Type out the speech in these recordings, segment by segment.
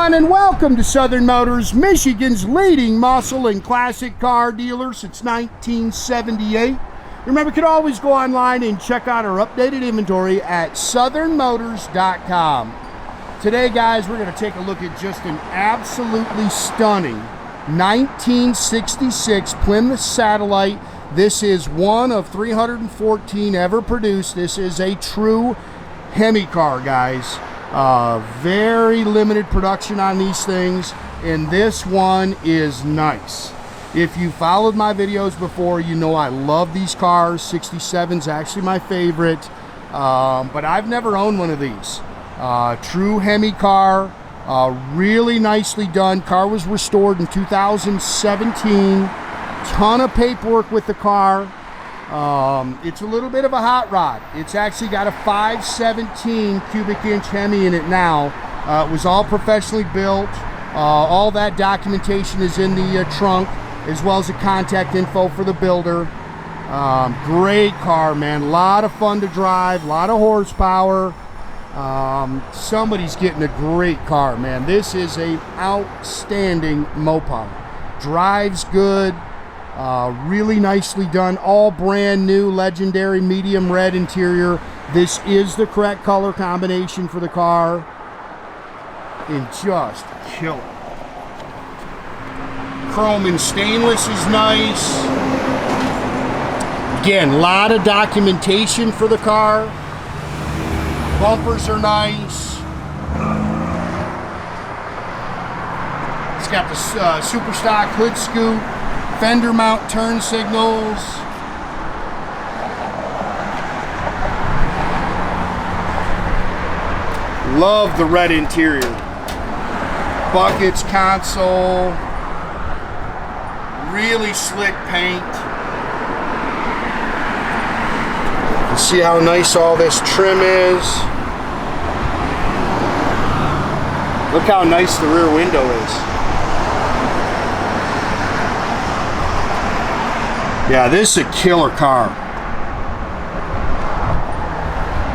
everyone, and welcome to Southern Motors, Michigan's leading muscle and classic car dealer since 1978. Remember, you can always go online and check out our updated inventory at southernmotors.com. Today, guys, we're going to take a look at just an absolutely stunning 1966 Plymouth Satellite. This is one of 314 ever produced. This is a true Hemi car, guys. Very limited production on these things, and this one is nice. If you followed my videos before, you know I love these cars. 67's actually my favorite, but I've never owned one of these. True Hemi car, really nicely done. Car was restored in 2017. Ton of paperwork with the car. It's a little bit of a hot rod. It's actually got a 517 cubic inch Hemi in it now. It was all professionally built. All that documentation is in the trunk, as well as the contact info for the builder. Great car, man. A lot of fun to drive, a lot of horsepower. Somebody's getting a great car, man. This is an outstanding Mopar. Drives good. Really nicely done, all brand new, legendary medium red interior. This is the correct color combination for the car, and just killer. Chrome and stainless is nice. Again, a lot of documentation for the car. Bumpers are nice. It's got the super stock hood scoop. Fender mount turn signals. Love the red interior. Buckets, console. Really slick paint. You can see how nice all this trim is. Look how nice the rear window is. Yeah, this is a killer car.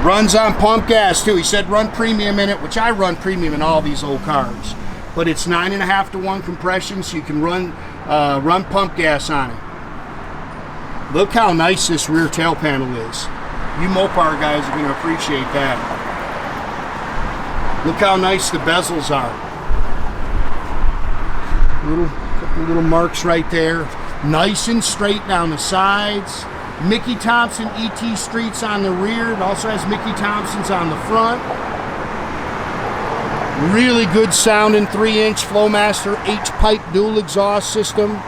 Runs on pump gas too. He said run premium in it, which I run premium in all these old cars. But it's 9.5 to 1 compression, so you can run pump gas on it. Look how nice this rear tail panel is. You Mopar guys are going to appreciate that. Look how nice the bezels are. Couple little marks right there. Nice and straight down the sides. Michey Thompson ET Street's on the rear. It also has Michey Thompson's on the front. Really good sounding 3-inch Flowmaster H-pipe dual exhaust system.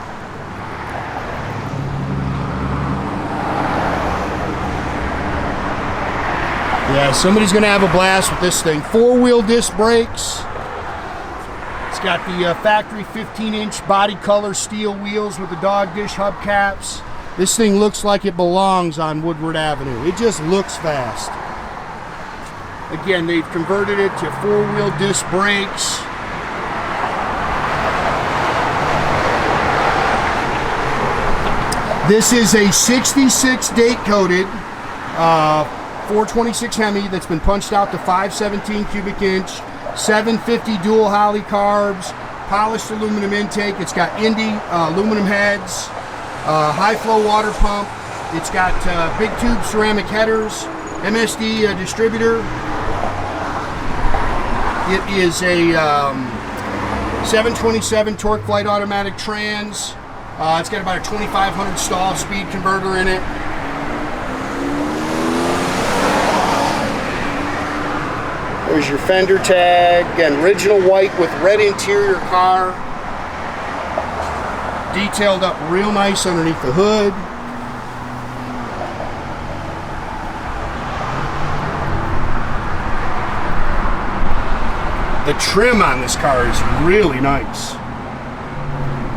Yeah, somebody's going to have a blast with this thing. 4-wheel disc brakes. It's got the factory 15-inch body color steel wheels with the dog dish hubcaps. This thing looks like it belongs on Woodward Avenue. It just looks fast. Again, they've converted it to 4-wheel disc brakes. This is a 66 date coated 426 Hemi that's been punched out to 517 cubic inch. 750 dual Holley carbs, polished aluminum intake. It's got Indy aluminum heads, high flow water pump. It's got big tube ceramic headers, MSD distributor. It is a 727 Torqueflite automatic trans. It's got about a 2500 stall speed converter in it. There's your fender tag. Again, original white with red interior car. Detailed up real nice underneath the hood. The trim on this car is really nice.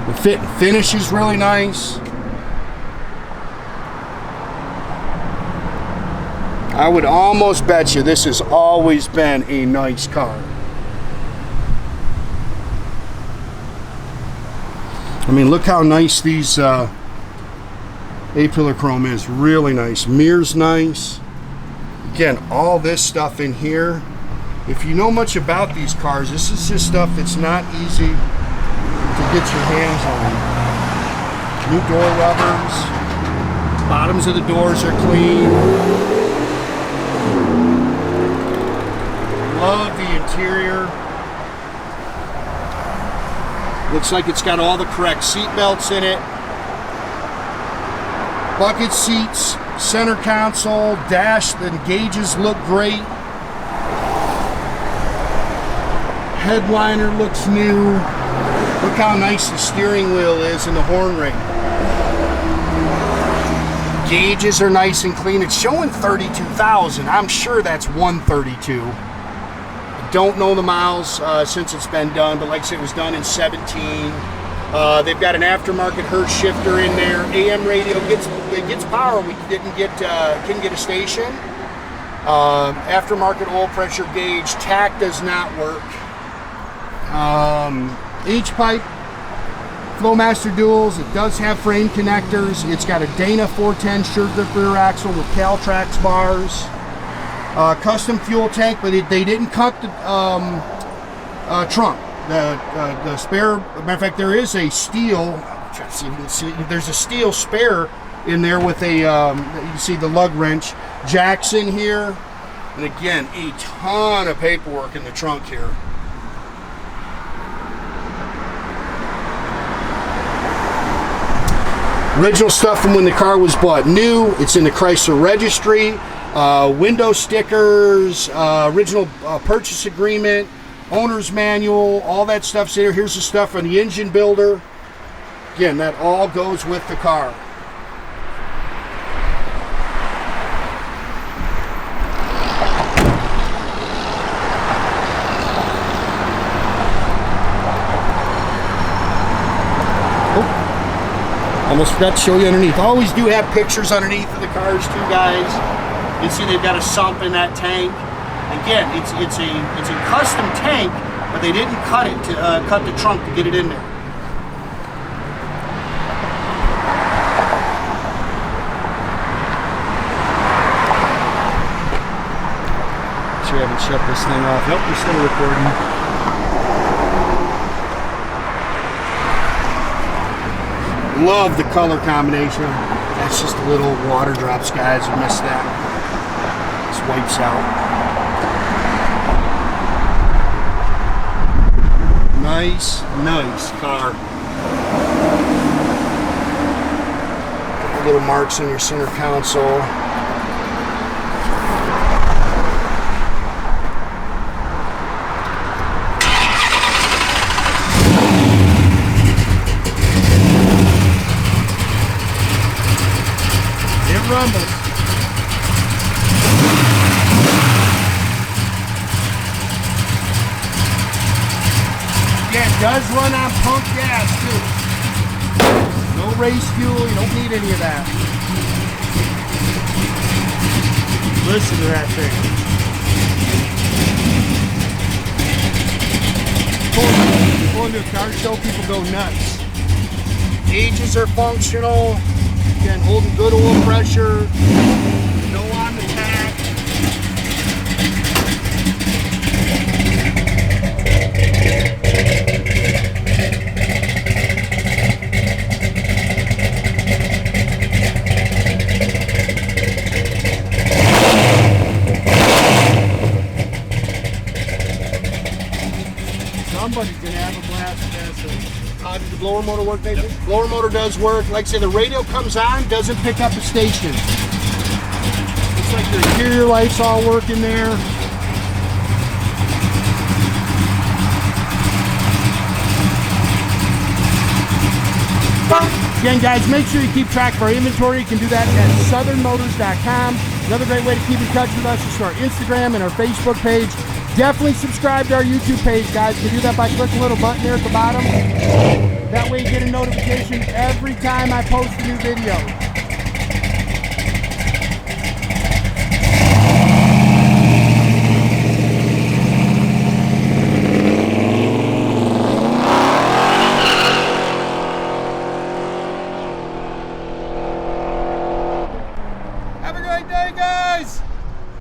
The fit and finish is really nice. I would almost bet you this has always been a nice car. I mean, look how nice these A-pillar chrome is. Really nice. Mirror's nice. Again, all this stuff in here if you know much about these cars, this is just stuff that's not easy to get your hands on. New door rubbers. Bottoms of the doors are clean. Love the interior. Looks like it's got all the correct seat belts in it. Bucket seats, center console, dash, the gauges look great. Headliner looks new. Look how nice the steering wheel is and the horn ring. Gauges are nice and clean. It's showing 32,000. I'm sure that's 132. I don't know the miles since it's been done, but like I said, it was done in 17. They've got an aftermarket Hurst shifter in there. AM radio gets power. We couldn't get a station. Aftermarket oil pressure gauge. Tach does not work. H-pipe. Flowmaster duals. It does have frame connectors. It's got a Dana 410 sure grip rear axle with Caltracs bars. Custom fuel tank, but they didn't cut the trunk. The spare. Matter of fact, there is a steel. Try to see if you can see. There's a steel spare in there with a. You can see the lug wrench. Jacks in here, and again, a ton of paperwork in the trunk here. Original stuff from when the car was bought new. It's in the Chrysler Registry. Window stickers, original purchase agreement, owner's manual, all that stuff's in here. Here's the stuff from the engine builder. Again, that all goes with the car. Almost forgot to show you underneath. Always do have pictures underneath of the cars too, guys. You can see they've got a sump in that tank. Again, it's a custom tank, but they didn't cut it to cut the trunk to get it in there. Sure, I haven't shut this thing off. Nope, we're still recording. Love the color combination. That's just a little water drops, guys. You missed that. This wipes out. Nice car. Little marks on your center console. Rumbles. Yeah, it does run on pump gas too. No race fuel, you don't need any of that. Listen to that thing. Going to a car show, people go nuts. Gauges are functional. Again, holding good oil pressure, no on the tach. Somebody's going to have a blast with this. Did the blower motor work, Nathan? Yep. Blower motor does work. Like I say, the radio comes on, doesn't pick up a station. Looks like the interior lights all work in there. Again, guys, make sure you keep track of our inventory. You can do that at southernmotors.com. Another great way to keep in touch with us is through our Instagram and our Facebook page. Definitely subscribe to our YouTube page, guys. You can do that by clicking the little button there at the bottom. That way you get a notification every time I post a new video.